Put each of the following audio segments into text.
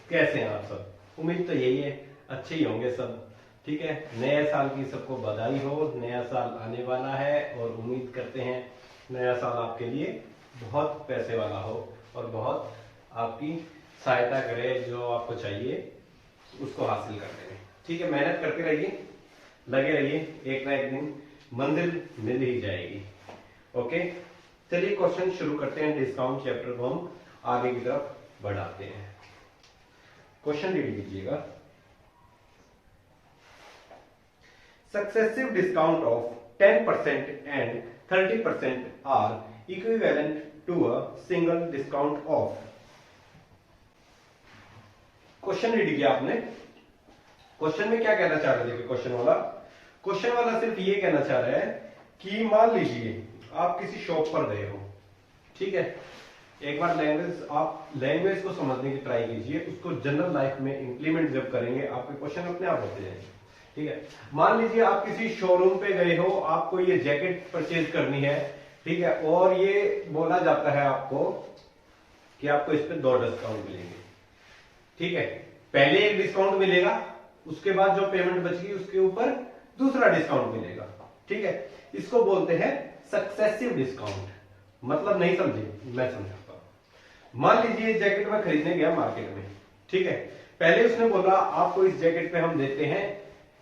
कैसे हैं आप सब? उम्मीद तो यही है अच्छे ही होंगे सब। ठीक है, नए साल की सबको बधाई हो। नया साल आने वाला है और उम्मीद करते हैं नया साल आपके लिए बहुत पैसे वाला हो और बहुत आपकी सहायता करे, जो आपको चाहिए उसको हासिल करने में। ठीक है, मेहनत करते रहिए, लगे रहिए, एक ना एक दिन मंजिल मिल ही जाएगी। ओके, चलिए क्वेश्चन शुरू करते हैं। डिस्काउंट चैप्टर को हम आगे की तरफ बढ़ाते हैं। क्वेश्चन रीड कीजिएगा। Successive discount of 10% and 30% are equivalent to a single discount of। Question read किया आपने। क्वेश्चन में क्या कहना चाह रहे थे? क्वेश्चन वाला सिर्फ ये कहना चाह रहा है कि मान लीजिए आप किसी शॉप पर गए हो। ठीक है, एक बार लैंग्वेज को समझने की ट्राई कीजिए, उसको जनरल लाइफ में इंप्लीमेंट जब करेंगे आपके क्वेश्चन अपने आप होते जाएंगे। ठीक है, मान लीजिए आप किसी शोरूम पे गए हो, आपको ये जैकेट परचेज करनी है। ठीक है, और ये बोला जाता है आपको कि आपको इस पे 2 डिस्काउंट मिलेंगे। ठीक है, पहले एक डिस्काउंट मिलेगा, उसके बाद जो पेमेंट बचेगी उसके ऊपर दूसरा डिस्काउंट मिलेगा। ठीक है, इसको बोलते हैं सक्सेसिव डिस्काउंट। मतलब नहीं समझे? मैं समझाता हूं। मान लीजिए जैकेट में खरीदने गया मार्केट में। ठीक है, पहले उसने बोला आपको इस जैकेट पे हम देते हैं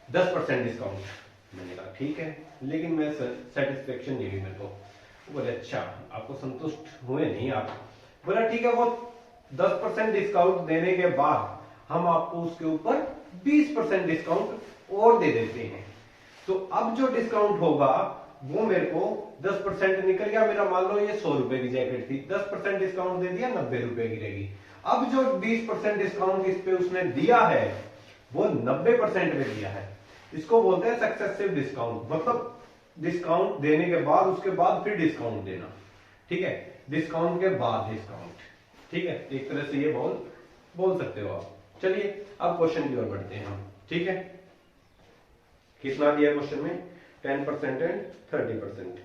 10% डिस्काउंट। मैंने कहा ठीक है, लेकिन मैं सेटिस्फेक्शन नहीं हुई मेरे को। वो बोले अच्छा, आपको संतुष्ट हुए नहीं आप? बोला ठीक है, वो 10% डिस्काउंट देने के बाद हम आपको उसके ऊपर 20% डिस्काउंट और दे देते हैं। तो अब जो डिस्काउंट होगा वो मेरे को 10% निकल गया मेरा। मान लो ये 100 रुपए की जैकेट थी, 10% डिस्काउंट दे दिया, 90 रुपए की रहेगी। अब जो 20% डिस्काउंट इस पे उसने दिया है वो 90% में दिया है। इसको बोलते हैं सक्सेसिव डिस्काउंट। मतलब डिस्काउंट देने के बाद उसके बाद फिर डिस्काउंट देना। ठीक है, डिस्काउंट के बाद डिस्काउंट। ठीक है, एक तरह से ये बोल सकते हो आप। चलिए अब क्वेश्चन की ओर बढ़ते हैं हम। ठीक है, कितना दिया क्वेश्चन में? 10% एंड 30%।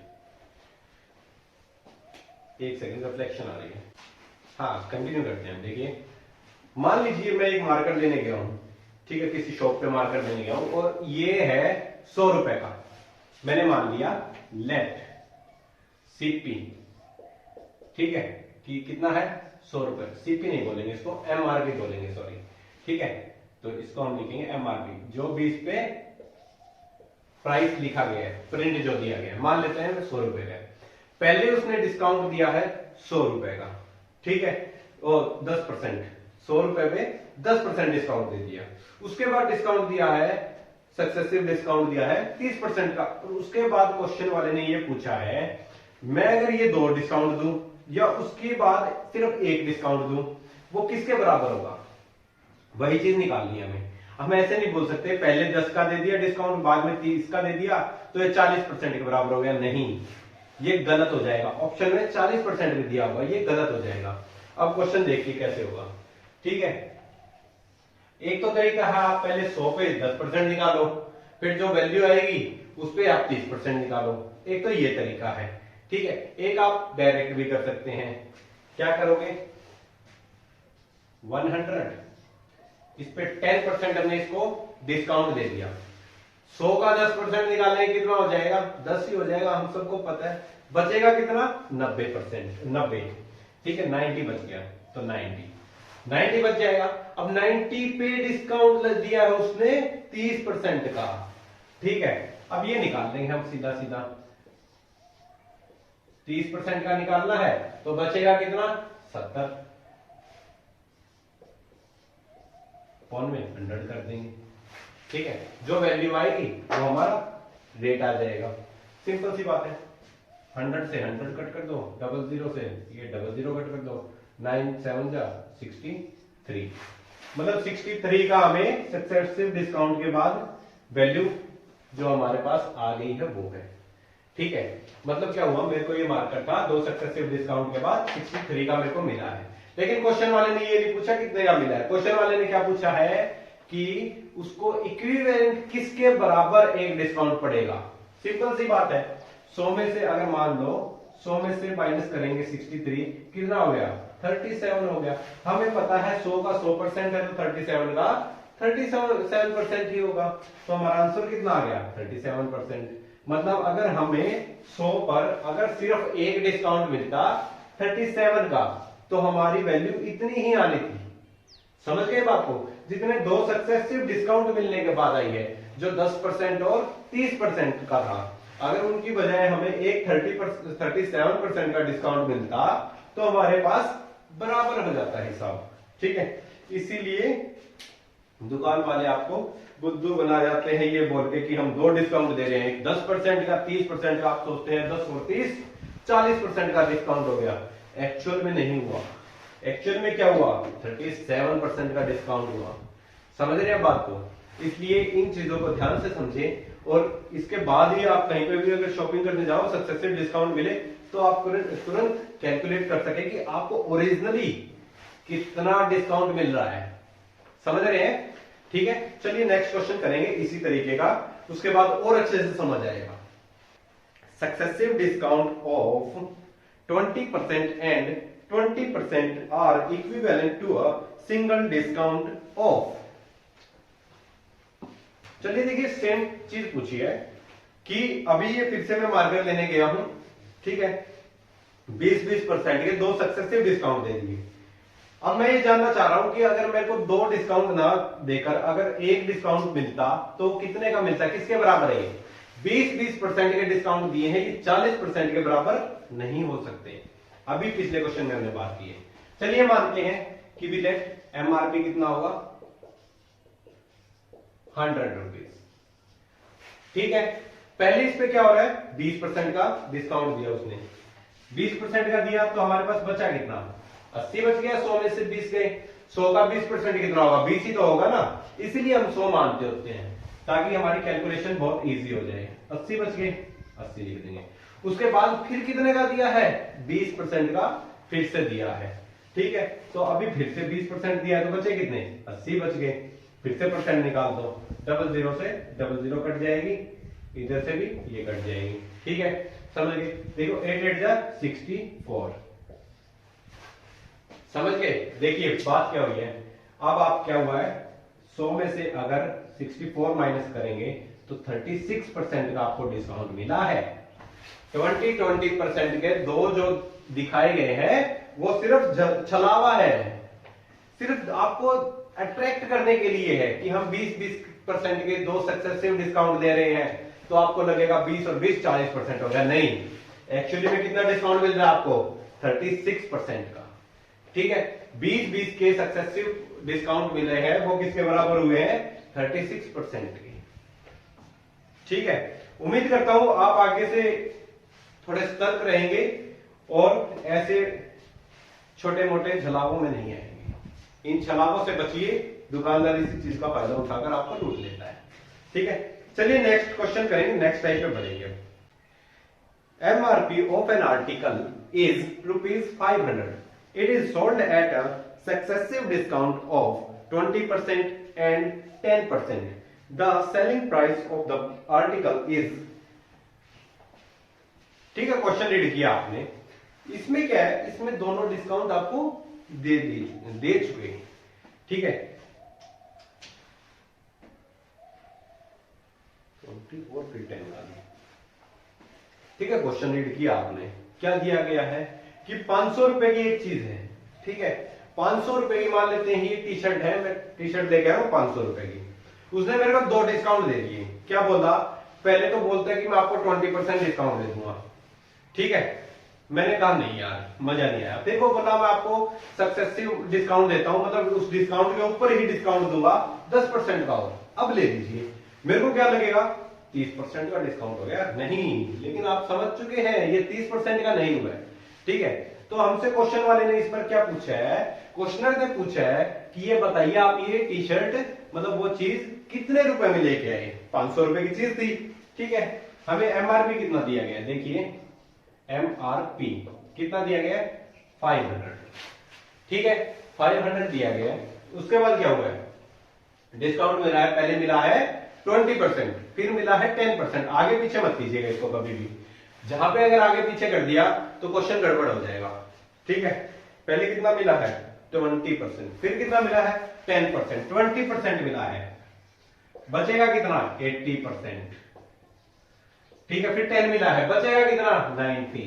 एक सेकंड, रिफ्लेक्शन आ रही है। हाँ, कंटिन्यू करते हैं। देखिए, मान लीजिए मैं एक मार्कर लेने गया हूं। ठीक है, किसी शॉप पे मार्कर लेने गया हूं और ये है 100 रुपए का। मैंने मान लिया लेट सीपी। ठीक है, कि कितना है? 100 रुपए। सीपी नहीं बोलेंगे इसको, एमआरपी बोलेंगे, सॉरी। ठीक है, तो इसको हम लिखेंगे एमआरपी, जो भी इस पे प्राइस लिखा गया है, प्रिंट जो दिया गया है। मान लेते हैं 100 रुपए का। पहले उसने डिस्काउंट दिया है 100 रुपए का। ठीक है, और 10%, 100 रुपए पे 10% डिस्काउंट दे दिया। उसके बाद डिस्काउंट दिया है, सक्सेसिव डिस्काउंट दिया है 30% का। और उसके बाद क्वेश्चन वाले ने ये पूछा है, मैं अगर ये 2 डिस्काउंट दूं या उसके बाद सिर्फ 1 डिस्काउंट दूं, वो किसके बराबर होगा? वही चीज निकालनी है हमें। हम ऐसे नहीं बोल सकते पहले 10 का दे दिया डिस्काउंट, बाद में 30 का दे दिया तो ये 40% के बराबर हो गया। नहीं, ये गलत हो जाएगा। ऑप्शन में 40% भी दिया होगा, ये गलत हो जाएगा। अब क्वेश्चन देखिए कैसे होगा। ठीक है, एक तो तरीका है आप पहले 100 पे 10% निकालो, फिर जो वैल्यू आएगी उस पे आप 30% निकालो। एक तो ये तरीका है। ठीक है, एक आप डायरेक्ट भी कर सकते हैं। क्या करोगे? 100, इस पे 10% हमने इसको डिस्काउंट दे दिया। 100 का 10% निकालेंगे कितना हो जाएगा? 10 ही हो जाएगा, हम सबको पता है। बचेगा कितना? 90%, 90। ठीक है, 90 बच गया, तो 90 बच जाएगा। अब 90 पे डिस्काउंट दिया है उसने 30% का। ठीक है, अब ये निकाल लेंगे हम सीधा सीधा। 30% का निकालना है तो बचेगा कितना? 70। कौन में 100 कर देंगे। ठीक है, जो वैल्यू आएगी वो हमारा रेट आ जाएगा। सिंपल सी बात है। 100 से 100 कट कर दो, 00 से ये 00 कट कर दो, 9 7 जा 63। मतलब 63 का हमें सक्सेसिव डिस्काउंट के बाद वैल्यू जो हमारे पास आ गई है वो है। ठीक है, मतलब क्या हुआ, मेरे को ये मार्कर था 2 सक्सेसिव डिस्काउंट के बाद 63 का मेरे को मिला है। लेकिन क्वेश्चन वाले ने ये नहीं पूछा कितने का मिला है। क्वेश्चन वाले ने क्या पूछा है कि उसको इक्विवेलेंट किसके बराबर एक डिस्काउंट पड़ेगा। सिंपल सी बात है, 100 में से अगर मान लो 100 में से माइनस करेंगे 63, कितना हो गया 37 हो गया। हमें पता है 100 का 100% है तो 37 का 37% ही होगा। तो हमारा आंसर कितना आ गया 37%। मतलब अगर हमें 100 पर अगर सिर्फ एक डिस्काउंट मिलता 37 का तो हमारी वैल्यू इतनी ही आनी थी। समझ गए बात को? जितने दो सक्सेसिव डिस्काउंट मिलने के बाद आई है, जो 10% और 30% का था, अगर उनकी बजाय हमें एक 37% का डिस्काउंट मिलता तो हमारे पास बराबर हो जाता है हिसाब। ठीक है, इसीलिए दुकान वाले आपको बुद्धू बना जाते हैं ये बोल के कि हम दो डिस्काउंट दे रहे हैं, 10% का 30% का। आप सोचते हैं 10 और 30 40% का डिस्काउंट हो गया, एक्चुअल में नहीं हुआ। एक्चुअल में क्या हुआ 37% का डिस्काउंट हुआ। समझ रहे हैं बात को? इसलिए इन चीजों को ध्यान से समझें और इसके बाद ही आप कहीं पे भी अगर शॉपिंग करने जाओ सक्सेसिव डिस्काउंट मिले तो आप तुरंत कैलकुलेट कर सके कि आपको ओरिजिनली कितना डिस्काउंट मिल रहा है। समझ रहे हैं? ठीक है, चलिए नेक्स्ट क्वेश्चन करेंगे इसी तरीके का, उसके बाद और अच्छे से समझ आएगा। Successive discount of 20% and 20% are equivalent to a single discount of. चलिए देखिए, सेम चीज पूछी है कि अभी ये फिर से मैं मार्कर लेने गया हूं, ठीक है, 20-20% के दो सक्सेसिव डिस्काउंट दे दिए। अब मैं ये जानना चाह रहा हूं कि अगर मेरे को दो डिस्काउंट ना देकर अगर एक डिस्काउंट मिलता तो कितने का मिलता, किसके बराबर है? 20-20% के डिस्काउंट दिए हैं, ये 40% के बराबर नहीं हो सकते। अभी पिछले क्वेश्चन में हमने बात की है। चलिए मानते हैं कि भी लेट एमआरपी कितना होगा 100 रुपीज। ठीक है, पहले इस पे क्या हो रहा है 20% का डिस्काउंट दिया उसने, 20% का दिया तो हमारे पास बचा कितना 80 बच गया। 100 में से 20 गए, 100 का 20% कितना होगा 20 ही तो होगा ना, इसीलिए हम 100 मानते होते हैं ताकि हमारी कैलकुलेशन बहुत इजी हो जाए। 80 बच गए, 80 लिख देंगे। उसके बाद फिर कितने का दिया है 20% का फिर से दिया है। ठीक है, तो अभी फिर से 20% दिया है तो बचे कितने 80 बच गए। फिर से परसेंट निकाल दो, 00 से 00 कट जाएगी, इधर से भी ये कट जाएगी। ठीक है, समझ गए? देखो 8 8 जा 64। समझ गए? देखिए बात क्या हुई है। अब आप क्या हुआ है 100 में से अगर 64 माइनस करेंगे तो 36% का आपको डिस्काउंट मिला है। 20% के दो जो दिखाए गए हैं वो सिर्फ छलावा है, सिर्फ आपको अट्रैक्ट करने के लिए है कि हम 20-20% के दो सक्सेसिव डिस्काउंट दे रहे हैं तो आपको लगेगा 20 और 20 40% हो गया। नहीं, एक्चुअली में कितना डिस्काउंट मिल रहा है आपको 36% का। ठीक है, 20-20 के सक्सेसिव डिस्काउंट मिले हैं वो किसके बराबर हुए हैं 36% के। ठीक है, उम्मीद करता हूं आप आगे से थोड़े सतर्क रहेंगे और ऐसे छोटे मोटे छलावों में नहीं आएंगे। इन छलावों से बचिए, दुकानदार इसी चीज का फायदा उठाकर आपको लूट लेता है। ठीक है, चलिए नेक्स्ट क्वेश्चन करेंगे, नेक्स्ट टाइप पे बढ़ेंगे। MRP of an article is ₹500. It is sold at a successive discount of 20% and 10%. The selling price of the article is। ठीक है, क्वेश्चन रीड किया आपने। इसमें क्या है, इसमें दोनों डिस्काउंट आपको दे चुके हैं। ठीक है, 20 और फिर 10 वाली। ठीक है, क्वेश्चन रीड किया आपने, क्या दिया गया है कि 500 रुपए की एक चीज है। ठीक है, 500 रुपए की मान लेते हैं, ये टी शर्ट है, मैं टी शर्ट लेके आया हूं 500 रुपए की। उसने मेरे को दो डिस्काउंट दे दिए। क्या बोला, पहले तो बोलता है कि मैं आपको 20% डिस्काउंट दे दूंगा। ठीक है, मैंने कहा नहीं यार मजा नहीं आया। फिर वो बोला मैं आपको सक्सेसिव डिस्काउंट देता हूं, मतलब उस डिस्काउंट के ऊपर ही डिस्काउंट दूंगा 10% का और अब ले लीजिए। मेरे को क्या लगेगा 30% का डिस्काउंट हो गया। नहीं, लेकिन आप समझ चुके हैं ये 30% का नहीं हुआ है। ठीक है, तो हमसे क्वेश्चन वाले ने इस पर क्या पूछा है, क्वेश्चनर ने पूछा है कि ये बताइए आप ये टी शर्ट मतलब वो चीज कितने रुपए में लेके आए। 500 रुपए की चीज थी। ठीक है, हमें एमआरपी कितना दिया गया, देखिए एमआरपी कितना दिया गया 500। ठीक है, 500 दिया गया। उसके बाद क्या हुआ है, डिस्काउंट मिला है, पहले मिला है 20%, फिर मिला है 10%। आगे पीछे मत कीजिएगा इसको कभी भी। जहां पे अगर आगे पीछे कर दिया तो क्वेश्चन गड़बड़ हो जाएगा। ठीक है, पहले कितना मिला है 20%, फिर कितना मिला है 10%, 20% मिला है, बचेगा कितना 80%। ठीक है, फिर 10 मिला है, बचेगा कितना 90।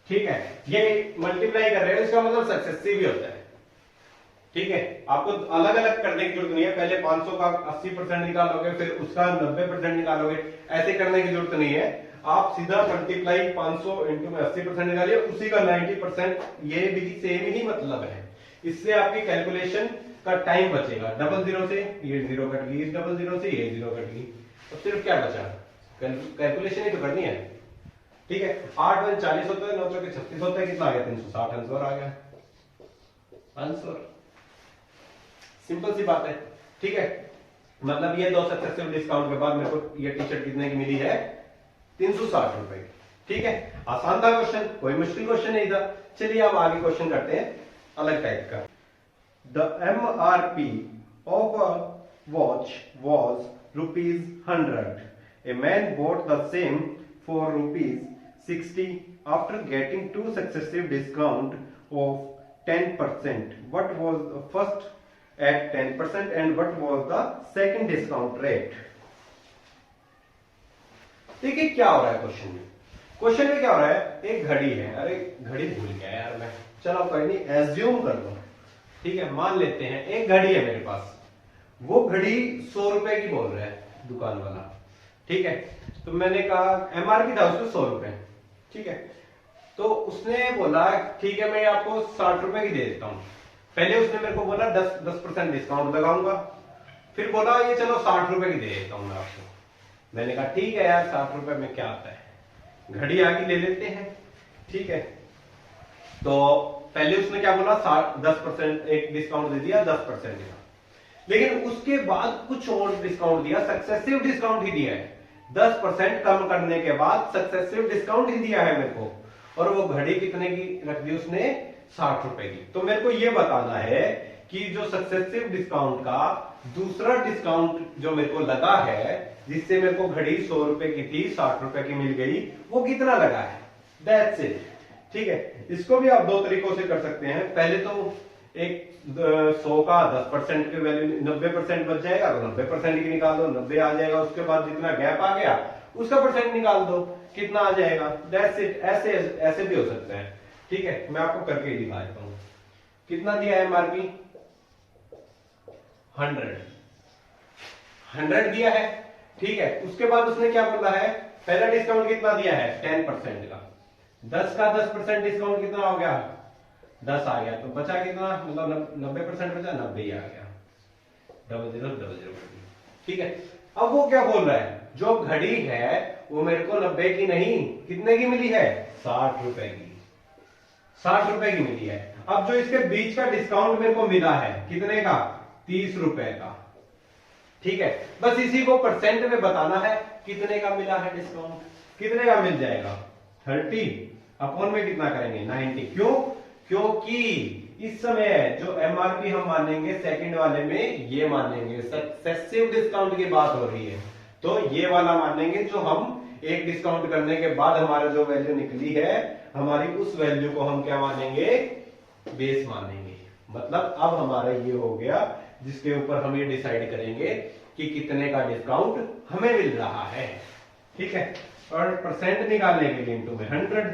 ठीक है, ये मल्टीप्लाई कर रहे हो, इसका मतलब सक्सेसिव ही होता है। ठीक है, आपको अलग अलग करने की जरूरत नहीं है, पहले 500 का 80% निकालोगे, फिर उसका 90% निकालोगे, ऐसे करने की जरूरत नहीं है। आप सीधा मल्टीप्लाई 500 इंटू में 80% निकालिए, उसी का 90%, ये भी सेम ही मतलब है। इससे आपकी कैलकुलेशन का टाइम बचेगा। डबल जीरो से ये जीरो कट गई, इस डबल जीरो से ये जीरो कट गई, तो सिर्फ क्या बचा, कैलकुलेशन ही तो करनी है। ठीक है, 8 बजे 40 होता है, 9 के 36 होता है, कितना आ गया 360 आंसर आ गया आंसर। सिंपल सी बात है। ठीक है, मतलब ये 2 सक्सेसिव डिस्काउंट के बाद मेरे को ये टी शर्ट कितने की मिली है 360 रुपए की। ठीक है, आसान था क्वेश्चन, कोई मुश्किल क्वेश्चन नहीं था। चलिए अब आगे क्वेश्चन करते हैं अलग टाइप का। The MRP of a watch was ₹100. A man bought the same for ₹60 after getting 2 successive discount of 10%. What was the first at 10% and what was the second discount rate? देखिए क्या हो रहा है question में। Question में क्या हो रहा है, एक घड़ी है, अरे घड़ी भूल गया यार मैं, चलो कोई नहीं, एज्यूम कर लो। ठीक है, मान लेते हैं एक घड़ी है मेरे पास, वो घड़ी 100 रुपए की बोल रहा है दुकान वाला। ठीक है, तो मैंने कहा MRP था उसमें 100 रुपए। ठीक है, तो उसने बोला ठीक है मैं आपको 60 रुपए की दे देता हूं। पहले उसने मेरे को बोला 10% डिस्काउंट लगाऊंगा, फिर बोला ये चलो 60 रुपए की दे देता हूं मैं आपको। मैंने कहा ठीक है यार 60 रुपए में क्या आता है, घड़ी आगे ले लेते हैं। ठीक है, तो पहले उसने क्या बोला 10% एक डिस्काउंट दे दिया, 10% दिया, लेकिन उसके बाद कुछ और डिस्काउंट दिया, सक्सेसिव डिस्काउंट ही दिया है। 10% कम करने के बाद सक्सेसिव डिस्काउंट ही दिया है मेरे को, और वो घड़ी कितने की रख दी उसने 60 रुपए की। तो मेरे को ये बताना है कि जो सक्सेसिव डिस्काउंट का दूसरा डिस्काउंट जो मेरे को लगा है, जिससे मेरे को घड़ी 100 रुपए की थी 60 रुपए की मिल गई, वो कितना लगा है, दैट्स इट। ठीक है, इसको भी आप दो तरीकों से कर सकते हैं। पहले तो एक 100 का 10% की वैल्यू 90% बच जाएगा, तो 90% की निकाल दो, 90 आ जाएगा, उसके बाद जितना गैप आ गया उसका परसेंट निकाल दो, कितना आ जाएगा, दैट्स इट। ऐसे ऐसे भी हो सकता है। ठीक है, मैं आपको करके ही दिखा देता हूं। कितना दिया है MRP 100 दिया है। ठीक है, उसके बाद उसने क्या बोला है, पहला डिस्काउंट कितना दिया है 10% का, 10 का 10% डिस्काउंट कितना हो गया 10 आ गया, तो बचा कितना, मतलब 90% बचा, 90 ही आ गया, डबल जीरो। ठीक है, अब वो क्या बोल रहा है, जो घड़ी है वो मेरे को 90 की नहीं, कितने की मिली है 60 रुपए की, 60 रुपए की मिली है। अब जो इसके बीच का डिस्काउंट मेरे को मिला है कितने का 30 रुपए का। ठीक है, बस इसी को परसेंट में बताना है कितने का मिला है डिस्काउंट, कितने का मिल जाएगा 30 अपॉन में कितना करेंगे 90। क्यों, क्योंकि इस समय जो MRP हम मानेंगे सेकंड वाले में, ये मानेंगे सक्सेसिव डिस्काउंट की बात हो रही है, तो ये वाला मानेंगे जो हम एक डिस्काउंट करने के बाद हमारा जो वैल्यू निकली है, हमारी उस वैल्यू को हम क्या मानेंगे, बेस मानेंगे। मतलब अब हमारा ये हो गया जिसके ऊपर हम ये डिसाइड करेंगे कि कितने का डिस्काउंट हमें मिल रहा है। ठीक है, और परसेंट निकालने के लिए इनटू में 100।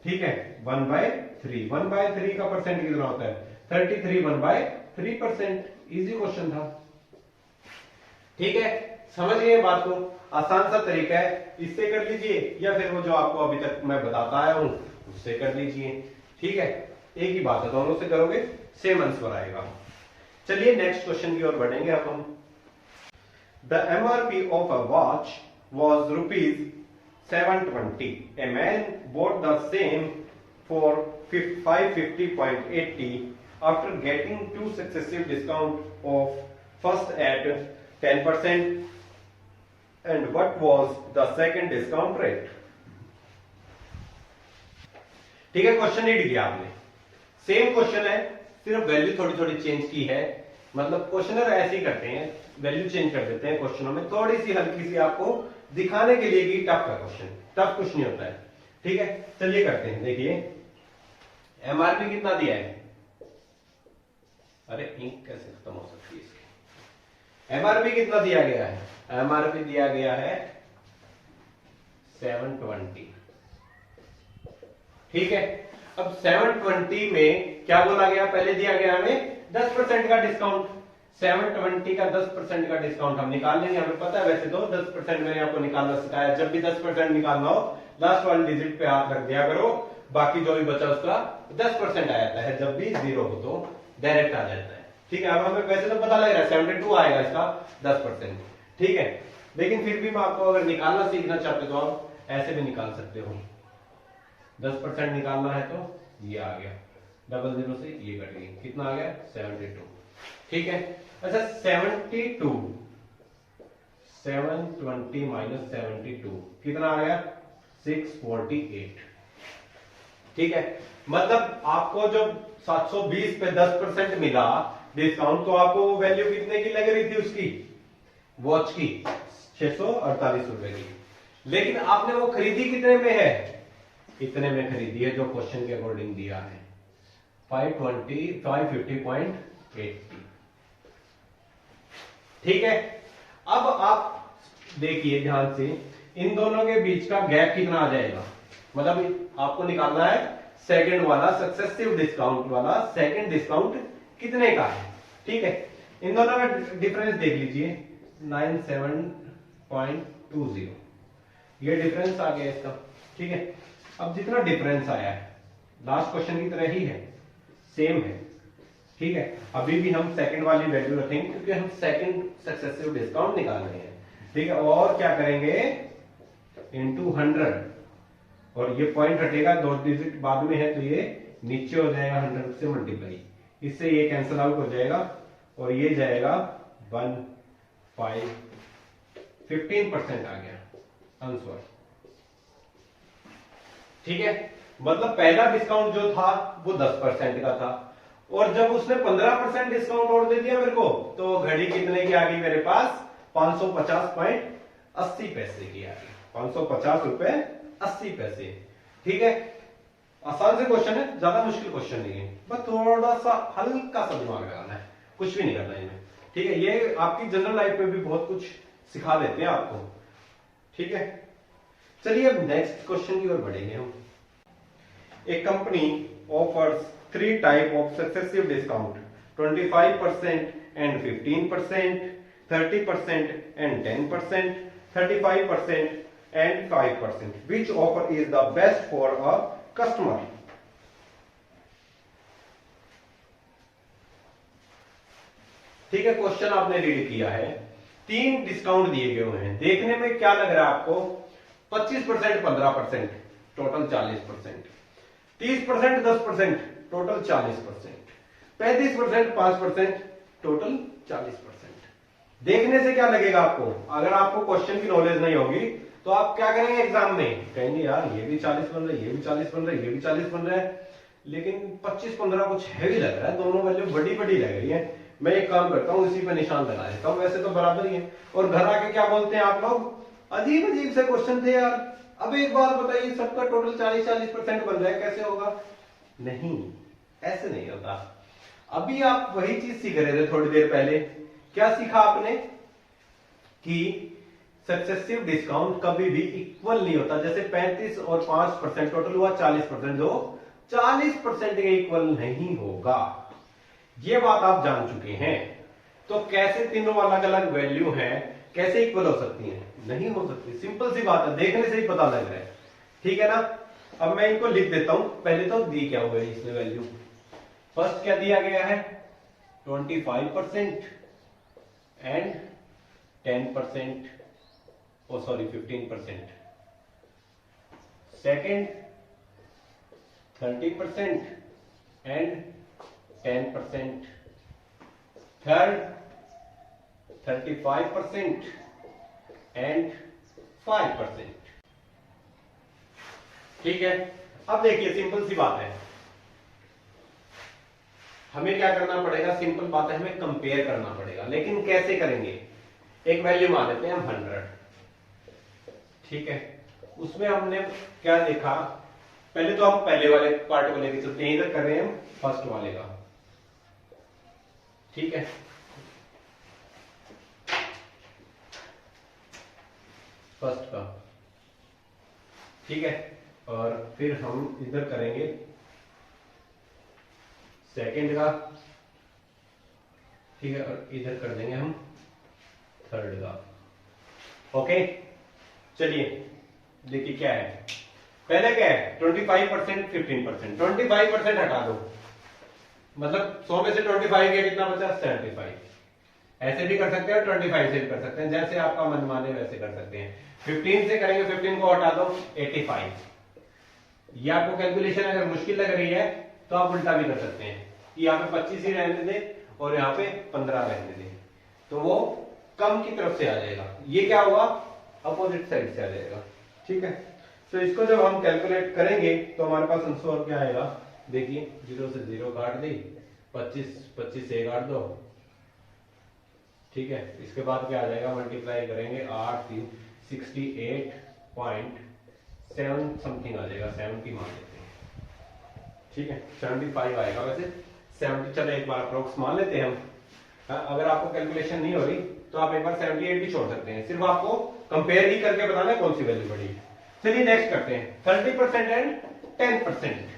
ठीक है, 1/3, 1/3 का परसेंट कितना होता है 33, 1/3%। इजी क्वेश्चन था। ठीक है, समझ गए बात को, आसान सा तरीका है, इससे कर लीजिए या फिर वो जो आपको अभी तक मैं बताता आया हूं उससे कर लीजिए। ठीक है, एक ही बात है, दोनों से करोगे सेम आंसर आएगा। चलिए नेक्स्ट क्वेश्चन की ओर बढ़ेंगे अब हम। The MRP of a watch was ₹720. A man bought the same for 550.80 after getting 2 successive discount of first at 10% and what was the second discount rate? ठीक है, क्वेश्चन रीड किया आपने, सेम क्वेश्चन है, सिर्फ वैल्यू थोड़ी थोड़ी change की है। मतलब क्वेश्चनर ऐसे ही करते हैं, वैल्यू चेंज कर देते हैं क्वेश्चनों में, थोड़ी सी हल्की सी आपको दिखाने के लिए कि टफ का क्वेश्चन, टफ कुछ नहीं होता है। ठीक है, चलिए करते हैं। देखिए एमआरपी कितना दिया है, अरे इंक कैसे खत्म हो सकती है इसकी। एमआरपी कितना दिया गया है, एमआरपी दिया गया है 720। ठीक है, अब 720 में क्या बोला गया, पहले दिया गया हमें 10% का डिस्काउंट। 720 का 10% का डिस्काउंट हम निकाल लेंगे, हमें पता है वैसे तो 10% मैंने आपको निकालना सिखाया। जब भी 10% निकालना हो लास्ट वाले डिजिट पे हाथ रख दिया करो, बाकी जो भी बचा उसका 10% आ जाता है। जब भी जीरो हो तो डायरेक्ट आ जाता है। ठीक है, अब हमें वैसे तो पता लग रहा है 72 आएगा इसका 10%। ठीक है, लेकिन फिर भी मैं आपको अगर निकालना सीखना चाहते हो तो आप ऐसे भी निकाल सकते हो। 10% निकालना है तो ये आ गया, डबल जीरो से ये कट गई, कितना आ गया 72। ठीक है, अच्छा 72 720 माइनस 72 कितना आ गया 648। ठीक है, मतलब आपको जब 720 पे 10% मिला डिस्काउंट, तो आपको वो वैल्यू कितने की लग रही थी उसकी, वॉच की 648 रुपए की। लेकिन आपने वो खरीदी कितने में है, इतने में खरीदी है जो क्वेश्चन के अकॉर्डिंग दिया है 550.80। ठीक है, अब आप देखिए ध्यान से, इन दोनों के बीच का गैप कितना आ जाएगा, मतलब आपको निकालना है सेकंड वाला सक्सेसिव डिस्काउंट वाला सेकंड डिस्काउंट कितने का है। ठीक है, इन दोनों का डिफरेंस देख लीजिए 97.20, ये डिफरेंस आ गया इसका। ठीक है, अब जितना डिफरेंस आया है लास्ट क्वेश्चन की तरह ही है, सेम है। ठीक है, अभी भी हम सेकंड वाली वैल्यू रखेंगे क्योंकि हम सेकंड सक्सेसिव डिस्काउंट निकाल रहे हैं। ठीक है, और क्या करेंगे इनटू 100, और ये पॉइंट हटेगा, 2 डिजिट बाद में है तो ये नीचे हो जाएगा 100 से मल्टीप्लाई, इससे ये कैंसिल आउट हो जाएगा और ये जाएगा 15% आ गया आंसर। ठीक है, मतलब पहला डिस्काउंट जो था वो 10% का था, और जब उसने 15% डिस्काउंट और दे दिया मेरे को, तो घड़ी कितने की आ गई मेरे पास 550.80 पैसे की आ गई, 550 रुपए 80 पैसे। ठीक है, आसान से क्वेश्चन है, ज्यादा मुश्किल क्वेश्चन नहीं है, बस थोड़ा सा हल्का सा दिमाग लगाना है, कुछ भी नहीं करना है इनमें। ठीक है, ये आपकी जनरल लाइफ में भी बहुत कुछ सिखा देते हैं आपको। ठीक है, चलिए अब नेक्स्ट क्वेश्चन की ओर बढ़ेंगे हम। A company offers 3 type of successive discount: 25% and 15%, 30% and 10%, 35% and 5%. Which offer is the best for a customer? ठीक है, क्वेश्चन आपने रीड किया है, 3 डिस्काउंट दिए गए हुए हैं। देखने में क्या लग रहा है आपको, 25% 15%, टोटल 40%, 30% 10%, टोटल 40%, 35% 5%, टोटल 40%। देखने से क्या लगेगा आपको, अगर आपको क्वेश्चन की नॉलेज नहीं होगी तो आप क्या करेंगे एग्जाम में, कहेंगे यार ये भी 40 बन रहा है, ये भी 40 बन रहा है, ये भी 40 बन रहा है, लेकिन 25-15 कुछ हैवी लग रहा है, दोनों वैल्यू बड़ी बड़ी लग रही है, मैं एक काम करता हूं इसी पे निशान लगा देता हूं, वैसे तो बराबर ही है। और घर आके क्या बोलते हैं आप लोग, अजीब अजीब से क्वेश्चन थे यार, अब एक बार बताइए सबका टोटल 40-40% बन रहा है, कैसे होगा। नहीं, ऐसे नहीं होता। अभी आप वही चीज सीख रहे थे थोड़ी देर पहले, क्या सीखा आपने कि सक्सेसिव डिस्काउंट कभी भी इक्वल नहीं होता, जैसे 35 और 5% टोटल हुआ 40%, जो 40% के इक्वल नहीं होगा, ये बात आप जान चुके हैं। तो कैसे तीनों अलग अलग वैल्यू हैं, कैसे इक्वल हो सकती हैं, नहीं हो सकती, सिंपल सी बात है, देखने से ही पता लग रहा है। ठीक है ना, अब मैं इनको लिख देता हूं, पहले तो दी क्या हुआ है इसमें वैल्यू, फर्स्ट क्या दिया गया है 25% and 10%, oh sorry 15%, second 30% and 10%, third 35% and 5%। ठीक है, अब देखिए सिंपल सी बात है, हमें क्या करना पड़ेगा, सिंपल बात है, हमें कंपेयर करना पड़ेगा, लेकिन कैसे करेंगे, एक वैल्यू मान लेते हैं हम 100, ठीक है, उसमें हमने क्या देखा, पहले तो हम पहले वाले पार्ट को लेके चलते हैं, इधर कर रहे हैं हम फर्स्ट वाले का। ठीक है, फर्स्ट का, ठीक है, और फिर हम इधर करेंगे सेकंड का, ठीक है, और इधर कर देंगे हम थर्ड का। ओके, चलिए देखिए क्या है, पहले क्या है 25% 15%, 25% हटा दो, मतलब 100 में से 25 गया, कितना बचा 75। ऐसे भी कर सकते हैं, 25 से भी कर सकते हैं, जैसे आपका मन माने वैसे कर सकते हैं। 15 से करेंगे, 15 को हटा दो 85। ये आपको कैलकुलेशन अगर मुश्किल लग रही है तो आप उल्टा भी कर सकते हैं कि यहाँ पे 25 ही रहने दें और यहाँ पे 15 रहने दें, तो वो कम की तरफ से आ जाएगा। ये क्या हुआ, अपोजिट साइड से आ जाएगा। ठीक है, तो इसको जब हम कैलकुलेट करेंगे तो हमारे पास आंसर क्या आएगा, देखिए 0 से 0 काट दी, 25 से काट दो, ठीक है, इसके बाद क्या आ जाएगा, मल्टीप्लाई करेंगे 8 3 68.7 समथिंग आ जाएगा, 70 मान लेते हैं। ठीक है, 75 आएगा वैसे 70, चलो एक बार अप्रोक्स मान लेते हैं हम। अगर आपको कैलकुलेशन नहीं हो रही तो आप एक बार 78 भी छोड़ सकते हैं, सिर्फ आपको कंपेयर ही करके बताना है कौन सी वैल्यू बड़ी है। चलिए नेक्स्ट करते हैं 30% एंड 10%।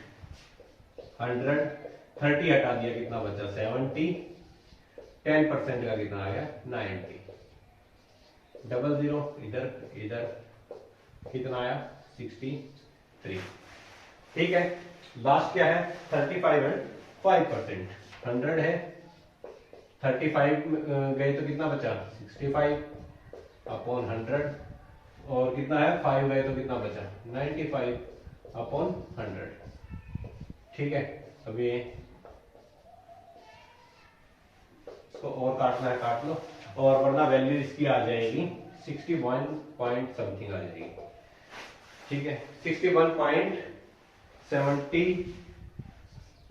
100 30 हटा दिया, कितना बचा 70, 10% का कितना आ गया 90, 00 इधर इधर कितना आया 63। ठीक है, लास्ट क्या है 35 एंड 5%। 100 है, 35 गए तो कितना बचा 65 अपॉन 100, और कितना है 5 गए तो कितना बचा 95 अपॉन 100। ठीक है, अभी इसको और काटना है काट लो, और वरना वैल्यू इसकी आ जाएगी 61 पॉइंट समथिंग आ जाएगी। ठीक है, 61.70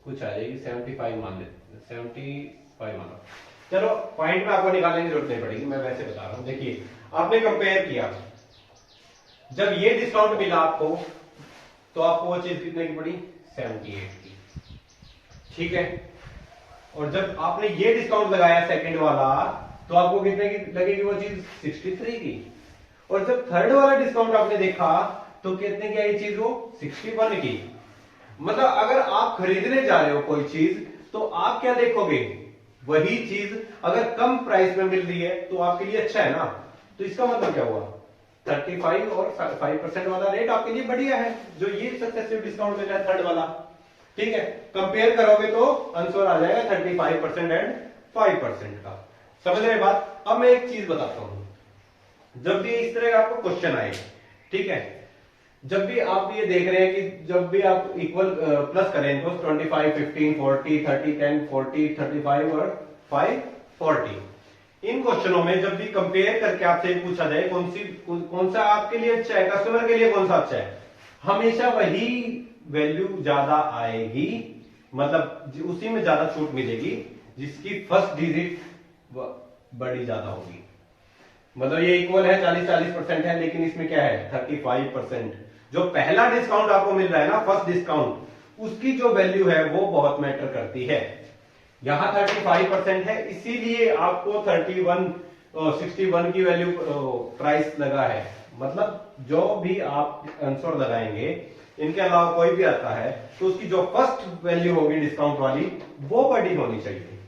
कुछ आ जाएगी, 75 मान लेते, 75 मानो। चलो पॉइंट में आपको निकालने की जरूरत नहीं पड़ेगी, मैं वैसे बता रहा हूं। देखिए आपने कंपेयर किया, जब ये डिस्काउंट मिला आपको तो आपको वो चीज कितने की पड़ी 78 की। ठीक है, और जब आपने ये डिस्काउंट लगाया सेकंड वाला तो आपको कितने की लगेगी वो चीज 63 की। और जब थर्ड वाला डिस्काउंट आपने देखा तो कितने की आई चीज वो 61 की। मतलब अगर आप खरीदने जा रहे हो कोई चीज तो आप क्या देखोगे, वही चीज अगर कम प्राइस में मिल रही है तो आपके लिए अच्छा है ना। तो इसका मतलब क्या हुआ 35 और 5% वाला रेट आपके लिए बढ़िया है, जो ये सक्सेसिव डिस्काउंट मिल रहा है थर्ड वाला। ठीक है, कंपेयर करोगे तो आंसर आ जाएगा 35% एंड 5% का। समझ रहे बात। अब मैं एक चीज बताता हूं, जब भी इस तरह का आपको क्वेश्चन आए, ठीक है, जब भी आप ये देख रहे हैं कि जब भी आप इक्वल प्लस करें तो 25 15 40 30 10 40 35 और 5 40, इन क्वेश्चनों में जब भी कंपेयर करके आपसे पूछा जाए कौन सा आपके लिए अच्छा है, कस्टमर के लिए कौन सा अच्छा है, हमेशा वही वैल्यू ज्यादा आएगी, मतलब उसी में ज्यादा छूट मिलेगी जिसकी फर्स्ट डिजिट बड़ी ज्यादा होगी। मतलब ये इक्वल है 40-40% है, लेकिन इसमें क्या है 35%। जो पहला डिस्काउंट आपको मिल रहा है ना, फर्स्ट डिस्काउंट, उसकी जो वैल्यू है वो बहुत मैटर करती है। यहां 35% है, इसीलिए आपको 61 की वैल्यू प्राइस लगा है। मतलब जो भी आप आंसर लगाएंगे, इनके अलावा कोई भी आता है तो उसकी जो फर्स्ट वैल्यू होगी डिस्काउंट वाली वो बड़ी होनी चाहिए।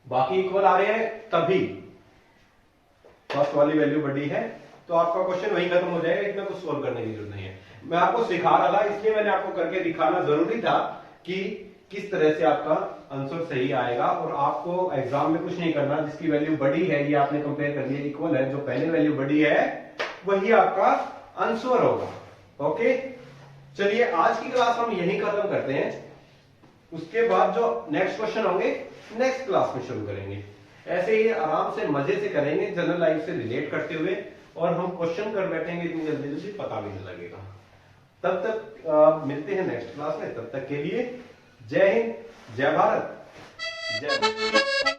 बाकी इक्वल आ रहे हैं तभी फर्स्ट वाली वैल्यू बड़ी है, तो आपका क्वेश्चन वही खत्म हो जाएगा, इसमें कुछ सोल्व करने की जरूरत नहीं है। मैं आपको सिखा रहा था, इसलिए मैंने आपको करके दिखाना जरूरी था कि किस तरह से आपका आंसर सही आएगा। और आपको एग्जाम में कुछ नहीं करना, जिसकी वैल्यू बड़ी है ये आपने कंपेयर कर लिया, इक्वल है, जो पहले वैल्यू बड़ी है वही आपका आंसर होगा। ओके, चलिए आज की क्लास हम यही खत्म करते हैं, उसके बाद जो नेक्स्ट क्वेश्चन होंगे नेक्स्ट क्लास में शुरू करेंगे। ऐसे ही आराम से मजे से करेंगे, जनरल लाइफ से रिलेट करते हुए, और हम क्वेश्चन कर बैठेंगे इतनी जल्दी जल्दी पता भी नहीं लगेगा। तब तक मिलते हैं नेक्स्ट क्लास में, तब तक के लिए जय हिंद, जय भारत, जय भारत।